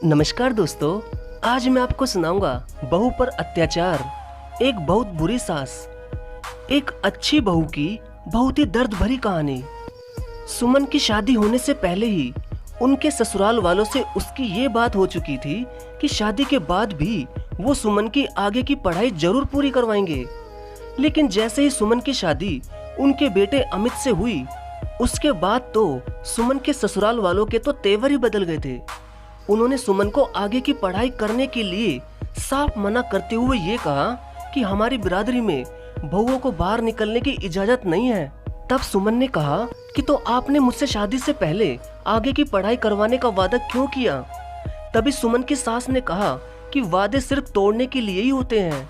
नमस्कार दोस्तों, आज मैं आपको सुनाऊंगा बहू पर अत्याचार, एक बहुत बुरी सास। एक अच्छी बहू की बहुत ही दर्द भरी कहानी। सुमन की शादी होने से पहले ही उनके ससुराल वालों से उसकी ये बात हो चुकी थी कि शादी के बाद भी वो सुमन की आगे की पढ़ाई जरूर पूरी करवाएंगे। लेकिन जैसे ही सुमन की शादी उनके बेटे अमित से हुई, उसके बाद तो सुमन के ससुराल वालों के तो तेवर ही बदल गए थे। उन्होंने सुमन को आगे की पढ़ाई करने के लिए साफ मना करते हुए ये कहा कि हमारी बिरादरी में बहुओं को बाहर निकलने की इजाजत नहीं है। तब सुमन ने कहा कि तो आपने मुझसे शादी से पहले आगे की पढ़ाई करवाने का वादा क्यों किया? तभी सुमन की सास ने कहा कि वादे सिर्फ तोड़ने के लिए ही होते हैं।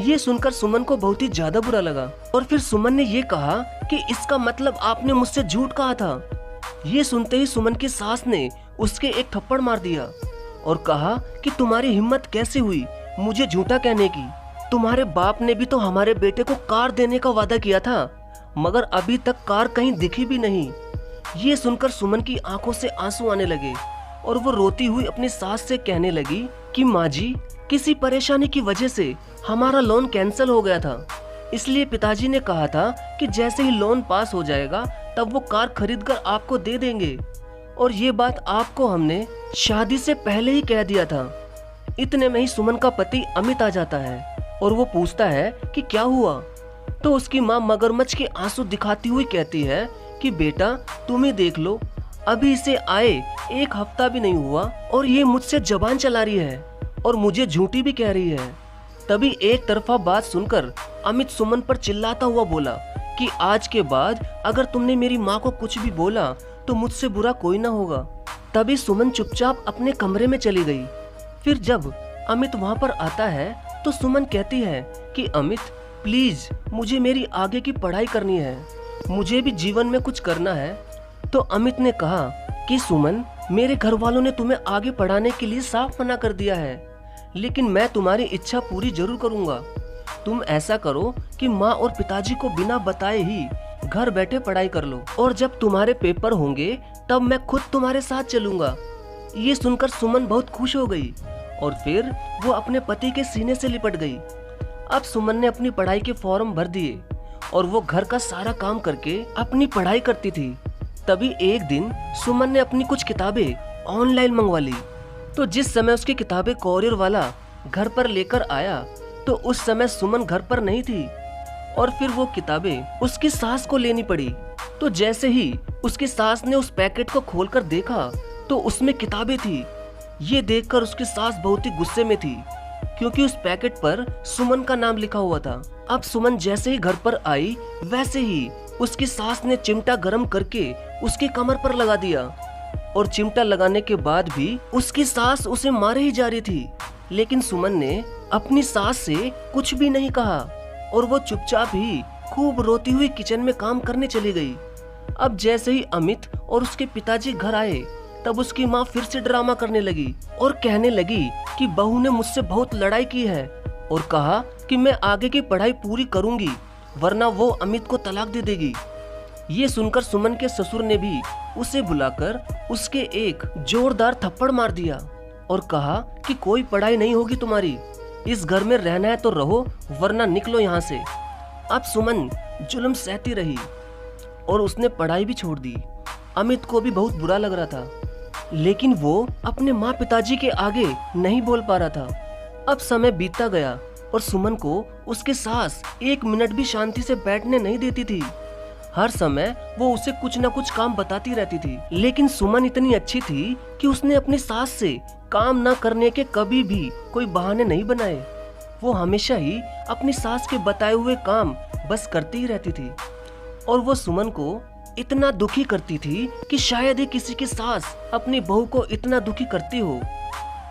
ये सुनकर सुमन को बहुत ही ज्यादा बुरा लगा और फिर सुमन ने ये कहा कि इसका मतलब आपने मुझसे झूठ कहा था। ये सुनते ही सुमन की सास ने उसके एक थप्पड़ मार दिया और कहा कि तुम्हारी हिम्मत कैसे हुई मुझे झूठा कहने की? तुम्हारे बाप ने भी तो हमारे बेटे को कार देने का वादा किया था, मगर अभी तक कार कहीं दिखी भी नहीं। ये सुनकर सुमन की आंखों से आंसू आने लगे और वो रोती हुई अपनी सास से कहने लगी कि माँ जी, किसी परेशानी की वजह से हमारा लोन कैंसिल हो गया था, इसलिए पिताजी ने कहा था कि जैसे ही लोन पास हो जाएगा तब वो कार खरीद कर आपको दे देंगे। और ये बात आपको हमने शादी से पहले ही कह दिया था। इतने में ही सुमन का पति अमित आ जाता है और वो पूछता है कि क्या हुआ? तो उसकी माँ मगरमच्छ के आंसू दिखाती हुई कहती है कि बेटा तुम ही देख लो, अभी इसे आए एक हफ्ता भी नहीं हुआ और ये मुझसे जबान चला रही है और मुझे झूठी भी कह रही है। तभी एक तरफा बात सुनकर अमित सुमन पर चिल्लाता हुआ बोला कि आज के बाद अगर तुमने मेरी माँ को कुछ भी बोला तो मुझसे बुरा कोई ना होगा। तभी सुमन चुपचाप अपने कमरे में चली गई। फिर जब अमित वहाँ पर आता है तो सुमन कहती है कि अमित प्लीज, मुझे मेरी आगे की पढ़ाई करनी है, मुझे भी जीवन में कुछ करना है। तो अमित ने कहा कि सुमन, मेरे घर वालों ने तुम्हें आगे पढ़ाने के लिए साफ मना कर दिया है, लेकिन मैं तुम्हारी इच्छा पूरी जरूर करूंगा। तुम ऐसा करो कि माँ और पिताजी को बिना बताए ही घर बैठे पढ़ाई कर लो और जब तुम्हारे पेपर होंगे तब मैं खुद तुम्हारे साथ चलूंगा। ये सुनकर सुमन बहुत खुश हो गई और फिर वो अपने पति के सीने से लिपट गई। अब सुमन ने अपनी पढ़ाई के फॉर्म भर दिए और वो घर का सारा काम करके अपनी पढ़ाई करती थी। तभी एक दिन सुमन ने अपनी कुछ किताबें ऑनलाइन मंगवा ली। तो जिस समय उसकी किताबें कोरियर वाला घर पर लेकर आया तो उस समय सुमन घर पर नहीं थी और फिर वो किताबें उसकी सास को लेनी पड़ी। तो जैसे ही उसकी सास ने उस पैकेट को खोलकर देखा तो उसमें किताबें थी। ये देखकर उसकी सास बहुत ही गुस्से में थी क्योंकि उस पैकेट पर सुमन का नाम लिखा हुआ था। अब सुमन जैसे ही घर पर आई वैसे ही उसकी सास ने चिमटा गरम करके उसकी कमर पर लगा दिया और चिमटा लगाने के बाद भी उसकी सास उसे मारे ही जा रही थी। लेकिन सुमन ने अपनी सास से कुछ भी नहीं कहा और वो चुपचाप ही खूब रोती हुई किचन में काम करने चली गई। अब जैसे ही अमित और उसके पिताजी घर आए तब उसकी माँ फिर से ड्रामा करने लगी और कहने लगी कि बहू ने मुझसे बहुत लड़ाई की है और कहा कि मैं आगे की पढ़ाई पूरी करूंगी वरना वो अमित को तलाक दे देगी। ये सुनकर सुमन के ससुर ने भी उसे बुलाकर उसके एक जोरदार थप्पड़ मार दिया और कहा कि कोई पढ़ाई नहीं होगी तुम्हारी, इस घर में रहना है तो रहो वरना निकलो यहाँ से। अब सुमन जुल्म सहती रही और उसने पढ़ाई भी छोड़ दी। अमित को भी बहुत बुरा लग रहा था, लेकिन वो अपने माँ पिताजी के आगे नहीं बोल पा रहा था। अब समय बीतता गया और सुमन को उसके सास एक मिनट भी शांति से बैठने नहीं देती थी। हर समय वो उसे कुछ न कुछ काम बताती रहती थी, लेकिन सुमन इतनी अच्छी थी कि उसने अपनी सास से काम न करने के कभी भी कोई बहाने नहीं बनाए। वो हमेशा ही अपनी सास के बताए हुए काम बस करती ही रहती थी और वो सुमन को इतना दुखी करती थी कि शायद ही किसी की सास अपनी बहू को इतना दुखी करती हो।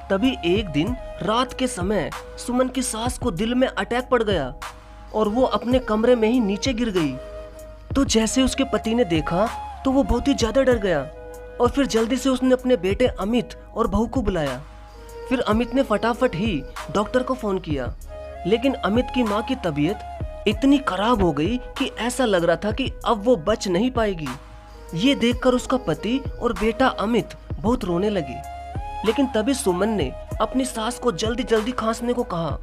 तभी एक दिन रात के समय सुमन की सास को दिल में अटैक पड़ गया और वो अपने कमरे में ही नीचे गिर गई। तो जैसे उसके पति ने देखा तो वो बहुत ही ज्यादा डर गया और फिर जल्दी से उसने अपने बेटे अमित और बहू को बुलाया। फिर अमित ने फटाफट ही डॉक्टर को फोन किया, लेकिन अमित की माँ की तबीयत इतनी खराब हो गई कि ऐसा लग रहा था कि अब वो बच नहीं पाएगी। ये देखकर उसका पति और बेटा अमित बहुत रोने लगे। लेकिन तभी सुमन ने अपनी सास को जल्दी जल्दी खांसने को कहा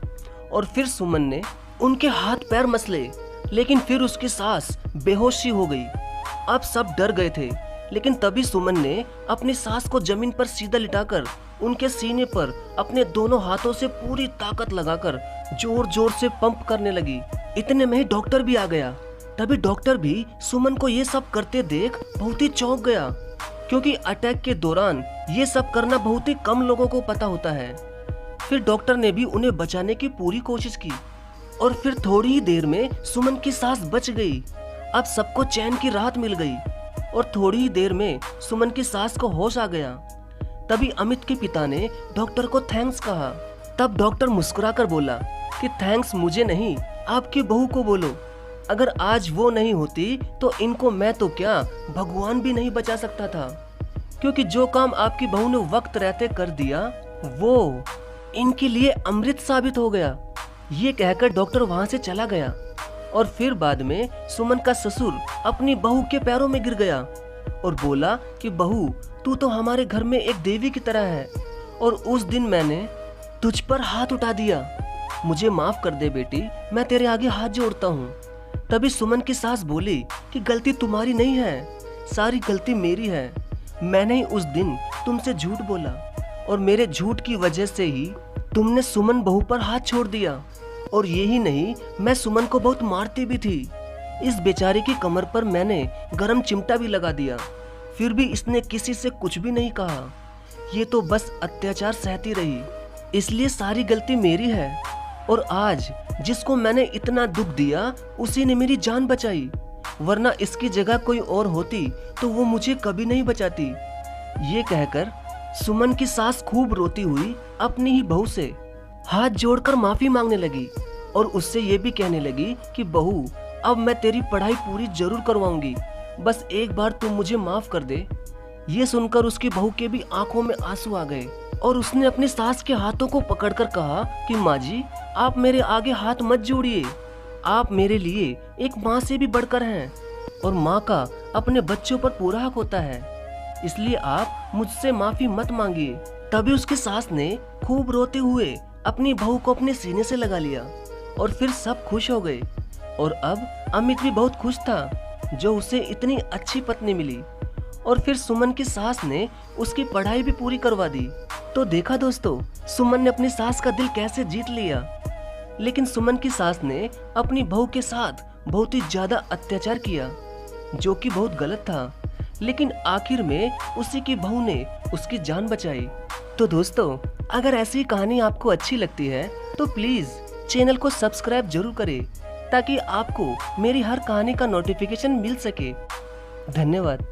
और फिर सुमन ने उनके हाथ पैर मसले, लेकिन फिर उसकी सास बेहोशी हो गई। अब सब डर गए थे, लेकिन तभी सुमन ने अपनी सास को जमीन पर सीधा लिटाकर उनके सीने पर अपने दोनों हाथों से पूरी ताकत लगाकर जोर जोर से पंप करने लगी। इतने में ही डॉक्टर भी आ गया। तभी डॉक्टर भी सुमन को ये सब करते देख बहुत ही चौंक गया, क्योंकि अटैक के दौरान ये सब करना बहुत ही कम लोगों को पता होता है। फिर डॉक्टर ने भी उन्हें बचाने की पूरी कोशिश की और फिर थोड़ी ही देर में सुमन की सांस बच गई। अब सबको चैन की राहत मिल गई और थोड़ी ही देर में सुमन की सास को होश आ गया। तभी अमित के पिता ने डॉक्टर को थैंक्स कहा। तब डॉक्टर मुस्कुराकर बोला कि थैंक्स मुझे नहीं, आपकी बहू को बोलो। अगर आज वो नहीं होती तो इनको मैं तो क्या भगवान भी नहीं बचा सकता था, क्योंकि जो काम आपकी बहू ने वक्त रहते कर दिया वो इनके लिए अमृत साबित हो गया। ये कहकर डॉक्टर वहां से चला गया और फिर बाद में सुमन का ससुर अपनी बहू के पैरों में गिर गया और बोला कि बहू, तू तो हमारे घर में एक देवी की तरह है और उस दिन मैंने तुझ पर हाथ उठा दिया। मुझे माफ कर दे बेटी, मैं तेरे आगे हाथ जोड़ता हूँ। तभी सुमन की सास बोली कि गलती तुम्हारी नहीं है, सारी गलती मेरी है। मैंने ही उस दिन तुमसे झूठ बोला और मेरे झूठ की वजह से ही तुमने सुमन बहू पर हाथ छोड़ दिया। और यही नहीं, मैं सुमन को बहुत मारती भी थी। इस बेचारे की कमर पर मैंने गरम चिमटा भी लगा दिया, फिर भी इसने किसी से कुछ भी नहीं कहा। ये तो बस अत्याचार सहती रही, इसलिए सारी गलती मेरी है। और आज जिसको मैंने इतना दुख दिया उसी ने मेरी जान बचाई, वरना इसकी जगह कोई और होती तो वो मुझे कभी नहीं बचाती। ये कहकर सुमन की सास खूब रोती हुई अपनी ही बहू से हाथ जोड़कर माफी मांगने लगी और उससे ये भी कहने लगी कि बहू, अब मैं तेरी पढ़ाई पूरी जरूर करवाऊंगी, बस एक बार तू मुझे माफ कर दे। ये सुनकर उसकी बहू के भी आंखों में आंसू आ गए और उसने अपनी सास के हाथों को पकड़कर कहा कि माँ जी, आप मेरे आगे हाथ मत जोड़िए। आप मेरे लिए एक माँ से भी बढ़कर हैं और माँ का अपने बच्चों पर पूरा हक होता है, इसलिए आप मुझसे माफी मत मांगिए। तभी उसकी सास ने खूब रोते हुए अपनी बहू को अपने सीने से लगा लिया और फिर सब खुश हो गए। और अब अमित भी बहुत खुश था जो उसे इतनी अच्छी पत्नी मिली। और फिर सुमन की सास ने उसकी पढ़ाई भी पूरी करवा दी। तो देखा दोस्तों, सुमन ने अपनी सास का दिल कैसे जीत लिया। लेकिन सुमन की सास ने अपनी बहू के साथ बहुत ही ज्यादा अत्याचार किया, जो कि बहुत गलत था। लेकिन आखिर में उसी की बहू ने उसकी जान बचाई। तो दोस्तों, अगर ऐसी कहानी आपको अच्छी लगती है तो प्लीज चैनल को सब्सक्राइब जरूर करें, ताकि आपको मेरी हर कहानी का नोटिफिकेशन मिल सके। धन्यवाद।